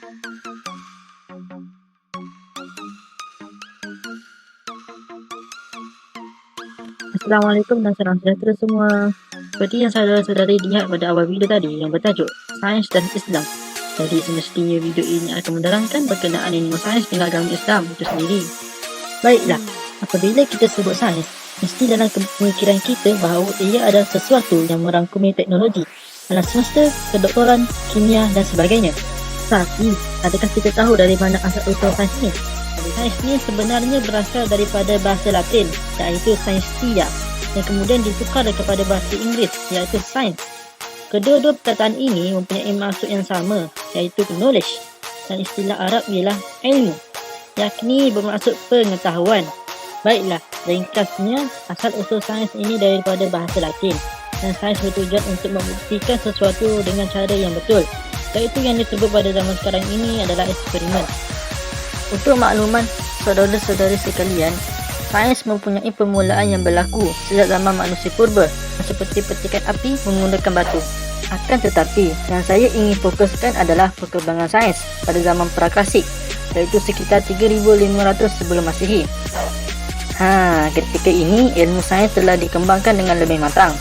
Assalamualaikum dan salam sejahtera semua. Seperti yang saudara-saudari lihat pada awal video tadi yang bertajuk Sains dan Islam. Jadi semestinya video ini akan menerangkan berkenaan ilmu sains dengan agama Islam itu sendiri. Baiklah, apabila kita sebut sains, mesti dalam pemikiran kita bahawa ia adalah sesuatu yang merangkumi teknologi, alam semesta, kedoktoran, kimia dan sebagainya. Tapi, adakah kita tahu dari mana asal-usul sains ini? Sains ini sebenarnya berasal daripada bahasa Latin, iaitu scientia, yang kemudian ditukar kepada bahasa Inggeris, iaitu science. Kedua-dua perkataan ini mempunyai maksud yang sama, iaitu knowledge, dan istilah Arab ialah ilmu, yakni bermaksud pengetahuan. Baiklah, ringkasnya, asal-usul sains ini daripada bahasa Latin, dan sains bertujuan untuk membuktikan sesuatu dengan cara yang betul, iaitu yang disebut pada zaman sekarang ini adalah eksperimen. Untuk makluman saudara-saudara sekalian, sains mempunyai permulaan yang berlaku sejak zaman manusia purba, seperti petikan api menggunakan batu. Akan tetapi, yang saya ingin fokuskan adalah perkembangan sains pada zaman praklasik, iaitu sekitar 3500 sebelum Masehi. Ketika ini, ilmu sains telah dikembangkan dengan lebih matang.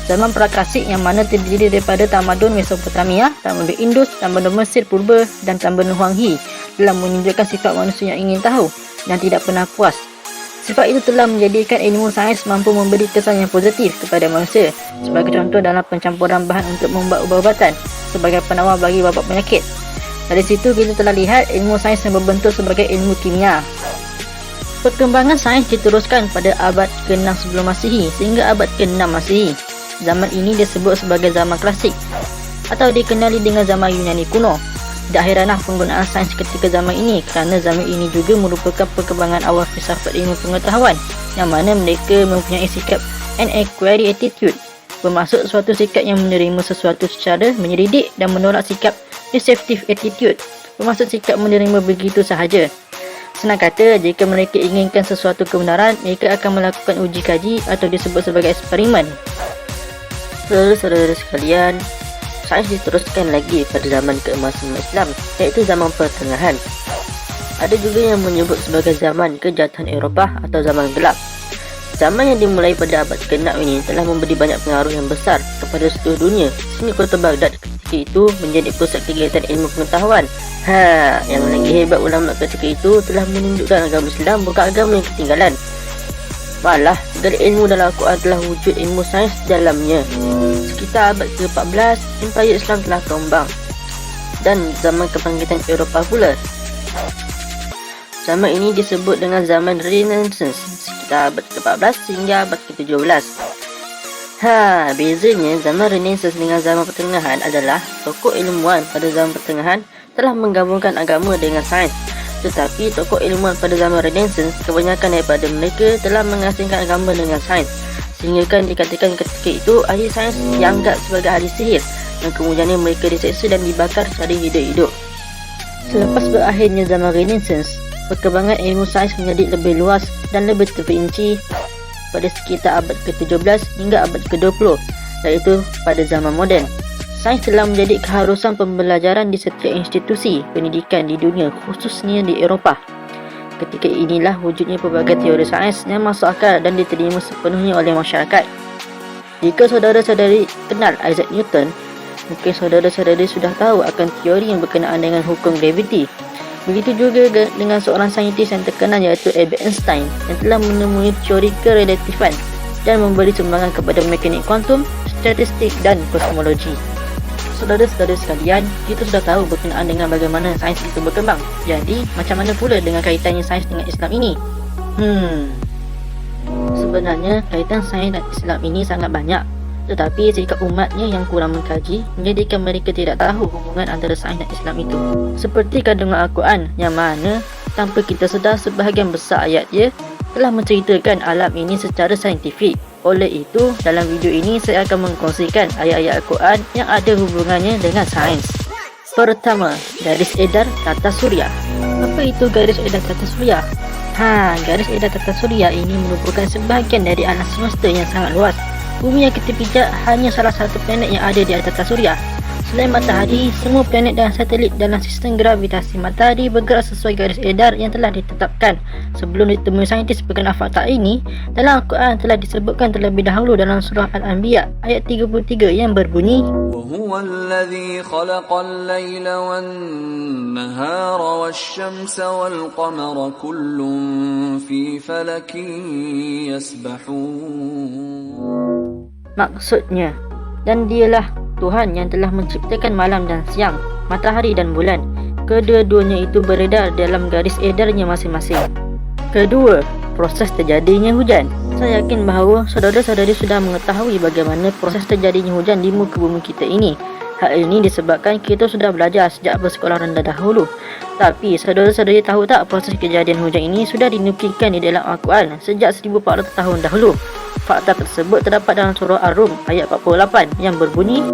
Zaman praklasik yang mana terdiri daripada tamadun Mesopotamia, tamadun Indus, tamadun Mesir purba dan tamadun Huang He dalam menunjukkan sifat manusia yang ingin tahu dan tidak pernah puas. Sifat itu telah menjadikan ilmu sains mampu memberi kesan yang positif kepada manusia, sebagai contoh dalam pencampuran bahan untuk membuat ubat-ubatan sebagai penawar bagi wabak penyakit. Dari situ kita telah lihat ilmu sains yang berbentuk sebagai ilmu kimia. Perkembangan sains diteruskan pada abad ke-6 sebelum Masehi sehingga abad ke-6 Masehi. Zaman ini disebut sebagai zaman klasik atau dikenali dengan zaman Yunani kuno. Tidak heranlah penggunaan sains ketika zaman ini kerana zaman ini juga merupakan perkembangan awal filsafat ilmu pengetahuan, yang mana mereka mempunyai sikap an inquiry attitude, bermaksud suatu sikap yang menerima sesuatu secara menyelidik, dan menolak sikap receptive attitude, bermaksud sikap menerima begitu sahaja. Senang kata, jika mereka inginkan sesuatu kebenaran, mereka akan melakukan uji kaji atau disebut sebagai eksperimen. Saudara-saudara sekalian, sains diteruskan lagi pada zaman keemasan Islam, iaitu zaman pertengahan. Ada juga yang menyebut sebagai zaman kejatuhan Eropah atau zaman gelap. Zaman yang dimulai pada abad ke-6 ini telah memberi banyak pengaruh yang besar kepada seluruh dunia, sehingga kota Baghdad ketika itu menjadi pusat kegiatan ilmu pengetahuan. Yang lagi hebat, ulama ketika itu telah menunjukkan agama Islam bukan agama yang ketinggalan. Malah, segala ilmu dalam Al-Quran telah wujud ilmu sains dalamnya. Sekitar abad ke-14, Empayar Islam telah tumbang. Dan zaman kebangkitan Eropah pula. Zaman ini disebut dengan zaman Renaissance, sekitar abad ke-14 hingga abad ke-17. Bezanya zaman Renaissance dengan zaman pertengahan adalah tokoh ilmuwan pada zaman pertengahan telah menggabungkan agama dengan sains. Tetapi tokoh ilmuwan pada zaman Renaissance, kebanyakan daripada mereka telah mengasingkan agama dengan sains, sehingga kan dikatakan ketika itu ahli sains dianggap sebagai ahli sihir, dan kemudiannya mereka diseksa dan dibakar secara hidup-hidup. Selepas berakhirnya zaman Renaissance, perkembangan ilmu sains menjadi lebih luas dan lebih terperinci pada sekitar abad ke-17 hingga abad ke-20, iaitu pada zaman moden. Sains telah menjadi keharusan pembelajaran di setiap institusi pendidikan di dunia, khususnya di Eropah. Ketika inilah wujudnya pelbagai teori sains yang masuk akal dan diterima sepenuhnya oleh masyarakat. Jika saudara-saudari kenal Isaac Newton, mungkin saudara-saudari sudah tahu akan teori yang berkenaan dengan hukum graviti. Begitu juga dengan seorang saintis yang terkenal iaitu Albert Einstein, yang telah menemui teori kerelatifan dan memberi sumbangan kepada mekanik kuantum, statistik dan kosmologi. Saudara-saudara sekalian, kita sudah tahu berkenaan dengan bagaimana sains itu berkembang. Jadi, macam mana pula dengan kaitannya sains dengan Islam ini? Sebenarnya, kaitan sains dan Islam ini sangat banyak. Tetapi, sikap umatnya yang kurang mengkaji menjadikan mereka tidak tahu hubungan antara sains dan Islam itu. Seperti kandungan Al-Quran, yang mana tanpa kita sedar sebahagian besar ayatnya telah menceritakan alam ini secara saintifik. Oleh itu, dalam video ini saya akan mengkongsikan ayat-ayat Al-Quran yang ada hubungannya dengan sains. Pertama, garis edar tata surya. Apa itu garis edar tata surya? Garis edar tata surya ini merupakan sebahagian dari alam semesta yang sangat luas. Bumi yang kita pijak hanya salah satu planet yang ada di atas tata surya. Selain matahari, semua planet dan satelit dalam sistem gravitasi matahari bergerak sesuai garis edar yang telah ditetapkan. Sebelum ditemui saintis berkenaan fakta ini, dalam Al-Quran telah disebutkan terlebih dahulu dalam surah Al-Anbiya ayat 33 yang berbunyi, وهو الذي خلق الليل والنهار والشمس والقمر كل في فلك يسبحون. maksudnya, dan dialah Tuhan yang telah menciptakan malam dan siang, matahari dan bulan. Kedua-duanya itu beredar dalam garis edarnya masing-masing. Kedua, proses terjadinya hujan. Saya yakin bahawa saudara-saudari sudah mengetahui bagaimana proses terjadinya hujan di muka bumi kita ini. Hal ini disebabkan kita sudah belajar sejak bersekolah rendah dahulu. Tapi saudara-saudari tahu tak proses kejadian hujan ini sudah dinukilkan di dalam Al-Quran sejak 1400 tahun dahulu. Fakta tersebut terdapat dalam surah Ar-Rum ayat 48 yang berbunyi,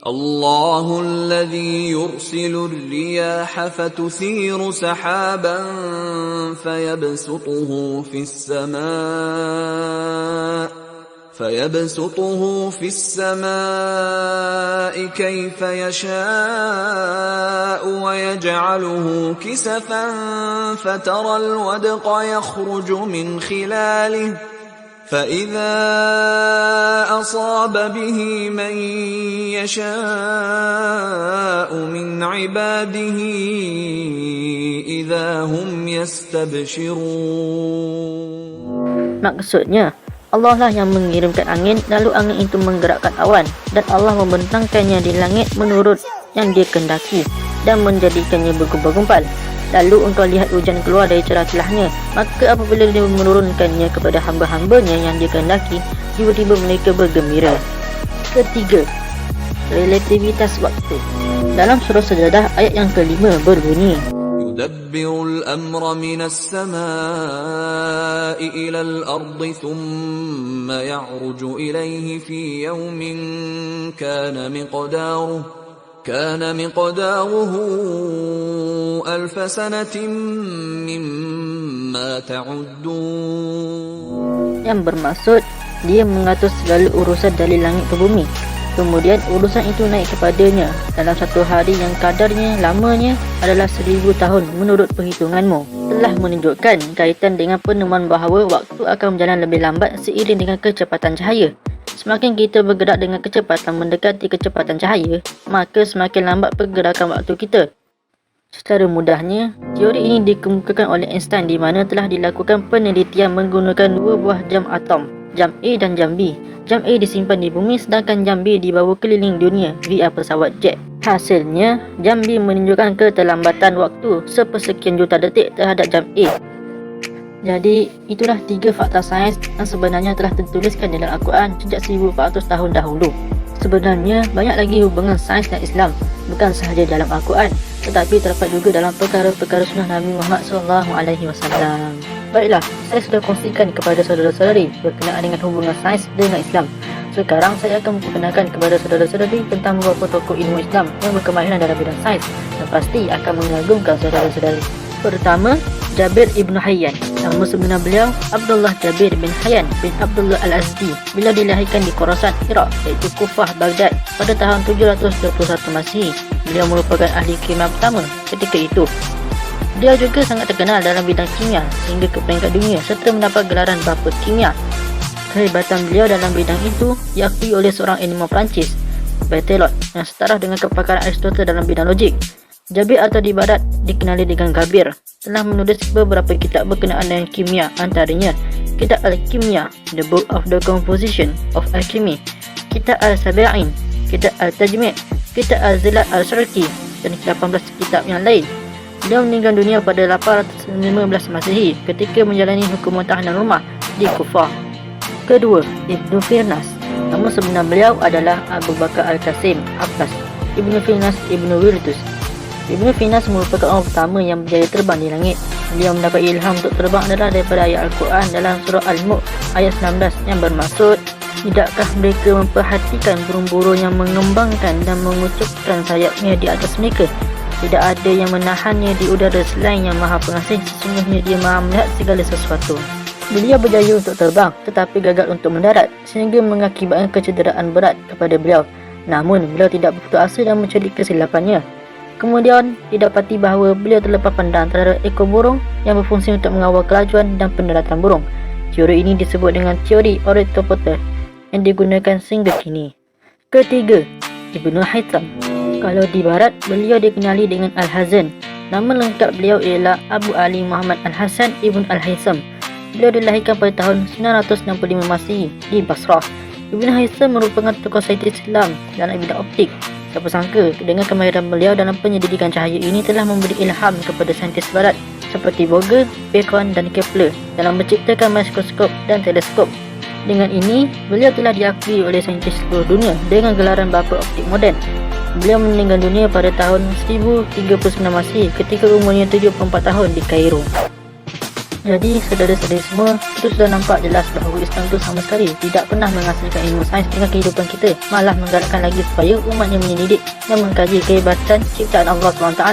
الله الذي يرسل الرياح فتثير سحابا فيبسطه في السماء كيف يشاء ويجعله كسفا فترى الودق يخرج من خلاله فإذا أصاب به من يشاء من عباده إذا هم يستبشرون. Maksudnya, Allah lah yang mengirimkan angin, lalu angin itu menggerakkan awan, dan Allah membentangkannya di langit menurut yang dia kehendaki dan menjadikannya bergumpal-gumpal. Lalu engkau lihat hujan keluar dari celah-celahnya. Maka apabila dia menurunkannya kepada hamba-hambanya yang dia kehendaki, tiba-tiba mereka bergembira. Ketiga, relativitas waktu. Dalam surah Sajadah ayat yang kelima berbunyi, يدبر الأمر من السماء إلى الأرض ثم يعرج إليه في يوم كان مقداره 1000 سنة مما تعدون. Yang bermaksud, dia mengatur segala urusan dari langit ke bumi. Kemudian urusan itu naik kepadanya dalam satu hari yang kadarnya lamanya adalah 1000 tahun menurut perhitunganmu. Telah menunjukkan kaitan dengan penemuan bahawa waktu akan berjalan lebih lambat seiring dengan kecepatan cahaya. Semakin kita bergerak dengan kecepatan mendekati kecepatan cahaya, maka semakin lambat pergerakan waktu kita. Secara mudahnya, teori ini dikemukakan oleh Einstein di mana telah dilakukan penelitian menggunakan dua buah jam atom, jam A dan jam B. Jam A disimpan di bumi sedangkan jam B dibawa keliling dunia via pesawat jet. Hasilnya, jam B menunjukkan keterlambatan waktu sepersekian juta detik terhadap jam A. Jadi, itulah 3 fakta sains yang sebenarnya telah tertuliskan dalam Al-Quran sejak 1400 tahun dahulu. Sebenarnya, banyak lagi hubungan sains dan Islam, bukan sahaja dalam Al-Quran, tetapi terdapat juga dalam perkara-perkara sunnah Nabi Muhammad SAW. Baiklah, saya sudah kongsikan kepada saudara-saudari berkenaan dengan hubungan sains dengan Islam. Sekarang saya akan memperkenalkan kepada saudara-saudari tentang beberapa tokoh ilmu Islam yang berkemahiran dalam bidang sains dan pasti akan mengagumkan saudara-saudari. Pertama, Jabir Ibn Hayyan. Nama sebenar beliau Abdullah Jabir bin Hayyan bin Abdullah Al-Azdi. Beliau dilahirkan di Khorasan, Iraq, iaitu Kufah, Baghdad pada tahun 721 Masihi. Beliau merupakan ahli kimia pertama ketika itu. Dia juga sangat terkenal dalam bidang kimia sehingga ke peringkat dunia serta mendapat gelaran bapa kimia. Kehebatan beliau dalam bidang itu diakui oleh seorang ilmuwan Perancis, Berthelot, yang setara dengan kepakaran Aristotle dalam bidang logik. Jabir atau di barat dikenali dengan Gabir telah menulis beberapa kitab berkenaan dengan kimia, antaranya Kitab Al-Kimia, The Book of the Composition of Alchemy, Kitab Al-Sab'in, Kitab Al-Tajmi', Kitab Al-Zilat Al-Syarqi dan 18 kitab yang lain. Beliau meninggal dunia pada 815 Masihi ketika menjalani hukuman tahanan rumah di Kufah. Kedua, Ibnu Firnas. Nama sebenar beliau adalah Abu Bakar Al-Qasim Abbas Ibnu Firnas Ibnu Wirtus. Ibnu Firnas merupakan orang pertama yang berjaya terbang di langit. Beliau mendapat ilham untuk terbang adalah daripada ayat Al-Quran dalam surah Al-Mulk ayat 19 yang bermaksud, tidakkah mereka memperhatikan burung-burung yang mengembangkan dan mengucupkan sayapnya di atas mereka? Tidak ada yang menahannya di udara selain yang maha pengasih, sesungguhnya dia maha melihat segala sesuatu. Beliau berjaya untuk terbang tetapi gagal untuk mendarat sehingga mengakibatkan kecederaan berat kepada beliau. Namun, beliau tidak berputus asa dan mencari kesilapannya. Kemudian, didapati bahawa beliau terlepas pandang terhadap ekor burung yang berfungsi untuk mengawal kelajuan dan pendaratan burung. Teori ini disebut dengan teori ornitopoter yang digunakan sehingga kini. Ketiga, Ibnu Haytham. Kalau di barat, beliau dikenali dengan Al-Hazan. Nama lengkap beliau ialah Abu Ali Muhammad Al-Hasan Ibn Al-Haytham. Beliau dilahirkan pada tahun 965 Masihi di Basrah. Ibn Haytham merupakan tokoh saintis Islam dalam bidang optik. Siapa sangka dengan kemahiran beliau dalam penyelidikan cahaya ini telah memberi ilham kepada saintis barat seperti Vogel, Bacon dan Kepler dalam menciptakan mikroskop dan teleskop. Dengan ini, beliau telah diakui oleh saintis seluruh dunia dengan gelaran bapa optik moden. Beliau meninggal dunia pada tahun 1039 Masihi ketika umurnya 74 tahun di Kairo. Jadi, saudara-saudari semua, itu sudah nampak jelas bahawa Islam itu sama sekali tidak pernah menghasilkan ilmu sains dengan kehidupan kita, malah menggalakkan lagi supaya umatnya menyelidik dan mengkaji kehebatan ciptaan Allah SWT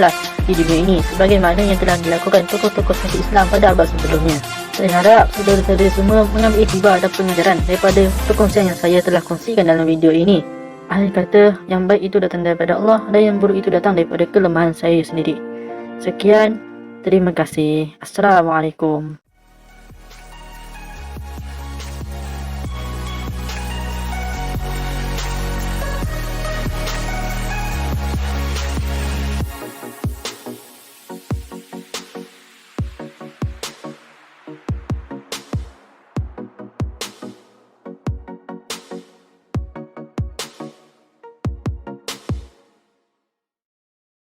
di dunia ini sebagaimana yang telah dilakukan tokoh-tokoh sains Islam pada abad sebelumnya. Saya harap saudara-saudari semua mengambil iktibar dan pengajaran daripada perkongsian yang saya telah kongsikan dalam video ini. Akhir kata, yang baik itu datang daripada Allah dan yang buruk itu datang daripada kelemahan saya sendiri. Sekian. Terima kasih. Assalamualaikum.